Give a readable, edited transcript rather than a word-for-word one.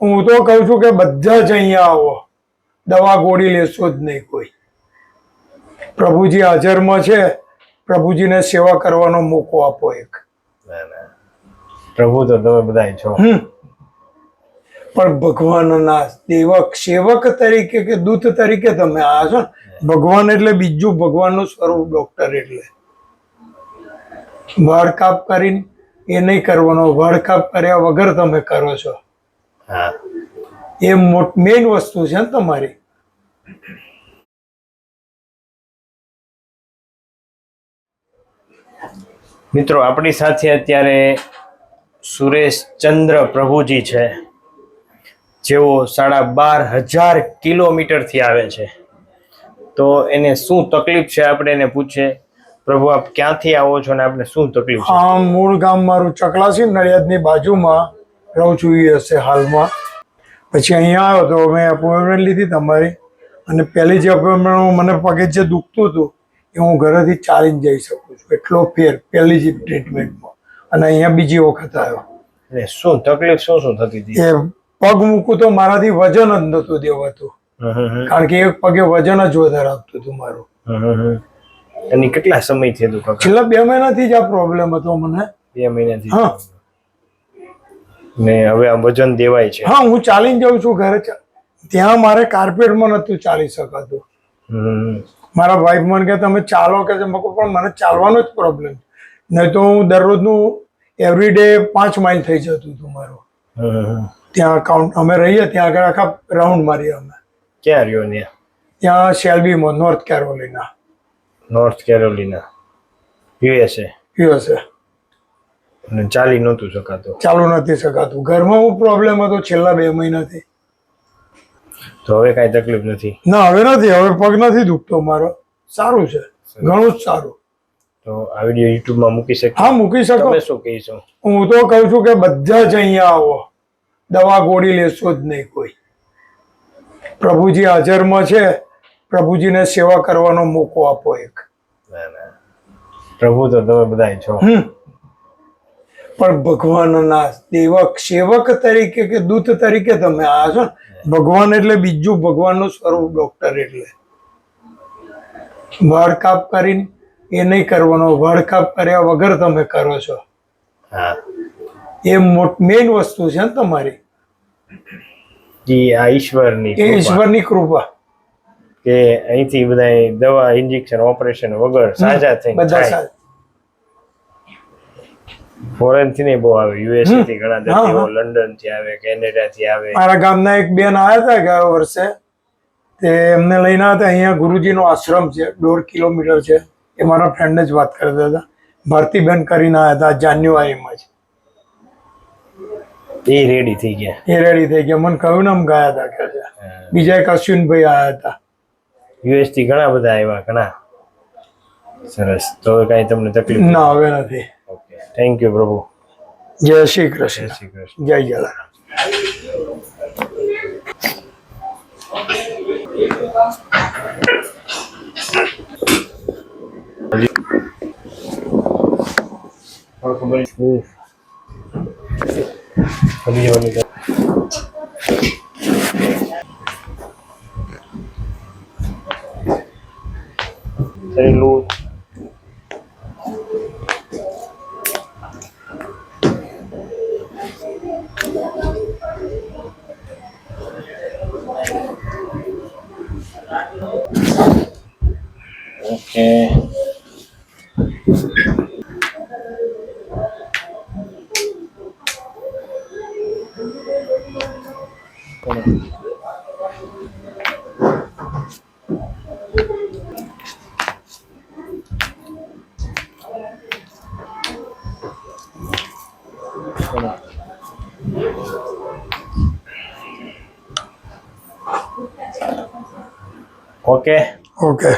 હું તો કહું છું કે બધા જ અહીંયા આવો, દવા ગોળી લેશો જ નહીં કોઈ. પ્રભુજી હાજરમાં છે, પ્રભુજીને સેવા કરવાનો મોકો આપો એક. પ્રભુ તો તમે બધા છો, પણ ભગવાનના સેવક તરીકે કે દૂત તરીકે તમે આ છો. ભગવાન એટલે બીજું ભગવાનનું સ્વરૂપ. ડોક્ટર એટલે વાળ કાપ કરીને એ નહીં કરવાનો, વાળ કાપ કર્યા વગર તમે કરો છો. એ મેઇન વસ્તુ છે ને તમારી. મિત્રો આપણી સાથે અત્યારે સુરેશ ચંદ્ર પ્રભુજી છે, જેઓ 12,500 કિલોમીટરથી આવે છે. તો એને શું તકલીફ છે આપણે એને પૂછીએ. પ્રભુ, આપ ક્યાંથી આવો છો અને આપને શું તકલીફ છે? હા, મૂળ ગામ મારું ચકલાસી, નડિયાદની બાજુમાં રહું છું એ હશે હાલમાં. પછી અહીંયા આવ્યો તો મેં અપોઇન્ટમેન્ટ લીધી તમારી, અને પહેલી જે અપોઇન્ટમેન્ટ મને પગે જે દુખતું હતું એ હું ઘરેથી ચાલીને જઈ શકું છું. એટલો ફેર પહેલી જ ટ્રીટમેન્ટમાં. અને અહીંયા બીજી વખત આવ્યો. શું તકલીફ શું થતી હતી? એ પગ મૂકું તો મારાથી વજન જ નતું દેવાતું, કારણ કે એક પગે વજન જ વધારે આપતું હતું મારું. અને કેટલા સમયથી હતું? છેલ્લા 2 મહિનાથી જ આ પ્રોબ્લેમ હતો મને. 2 મહિનાથી? હા. ને હવે આ વજન દેવાય છે? હા, હું ચાલીને જાઉં છું ઘરે. ત્યાં મારે કાર્પેટમાં નતું ચાલી શકાતું. મારા વાઈફ મને કે તમે ચાલો કે પણ મને ચાલવાનો જ પ્રોબ્લેમ. નહીં તો હું દરરોજનું એવરીડે 5 માઇલ થઈ જતું હતું મારું. ત્યાં કાઉન્ટ અમે રહીએ ત્યાં આગળ આખા રાઉન્ડ મારીએ અમે. ક્યાં રહ્યો ને? ત્યાં શેલ્બીમાં, North Carolina. North Carolina, USA. અને ચાલી નહોતું શકાતું? ચાલુ નથી શકાતું. ઘરમાં હું પ્રોબ્લેમ હતો છેલ્લા 2 મહિનાથી. તો હવે કાંઈ તકલીફ નથી? ના, હવે નથી. હવે પગ નથી દુખતો મારો. સારું છે, ઘણું જ સારું. તો આ વિડીયો યુટ્યુબમાં મૂકી શકે? હા, મૂકી શકો. તમે શું કહીશું? હું તો કહું છું કે બધા જ અહીંયા આવો, દવા ગોળી લેશો જ નહીં કોઈ. પ્રભુજી હાજરમાં છે, પ્રભુજીને સેવા કરવાનો મોકો આપો એક. પ્રભુ તો તમે બધા છો, પણ ભગવાનના સેવક તરીકે કે દૂત તરીકે તમે આ છો. ભગવાન એટલે બીજું ભગવાનનું સ્વરૂપ. ડોક્ટર એટલે વાળ કાપ કરીને એ નહીં કરવાનો, વાળ કાપ કર્યા વગર તમે કરો છો. એ મેઇન વસ્તુ છે ને તમારી. આ ઈશ્વરની કૃપા કે અહીંથી બધા દવા, ઇન્જેક્શન, ઓપરેશન વગર સાજા થઈ બધા. ફોરેન થી નહીં બહુ આવે, યુએસ થી ઘણા દર્દીઓ, લંડન થી આવે, કેનેડા થી આવે. મારા ગામના એક બેન આવ્યા હતા ગયા વર્ષે, તે એમને લઈને આવ્યા હતા. અહીંયા ગુરુજીનો આશ્રમ છે, 1.5 કિલોમીટર છે. એ મારા ફ્રેન્ડ જ વાત કરતા હતા. ભારતીબેન કરીને આવ્યા હતા જાન્યુઆરીમાં જ. એ રેડી થઈ ગયા? એ રેડી થઈ ગયા. મને કહ્યું ને આમ ગયા હતા કે છે. બીજા એક અશ્વિનભાઈ આવ્યા હતા યુએસ થી. ઘણા બધા આવ્યા, ઘણા. સરસ. તો કઈ તમને તકલીફ? ના, હવે નથી. ઓકે, થેન્ક યુ પ્રભુ. જય શ્રી કૃષ્ણ. જય શ્રી કૃષ્ણ. જય જલારામ. Okay. Okay.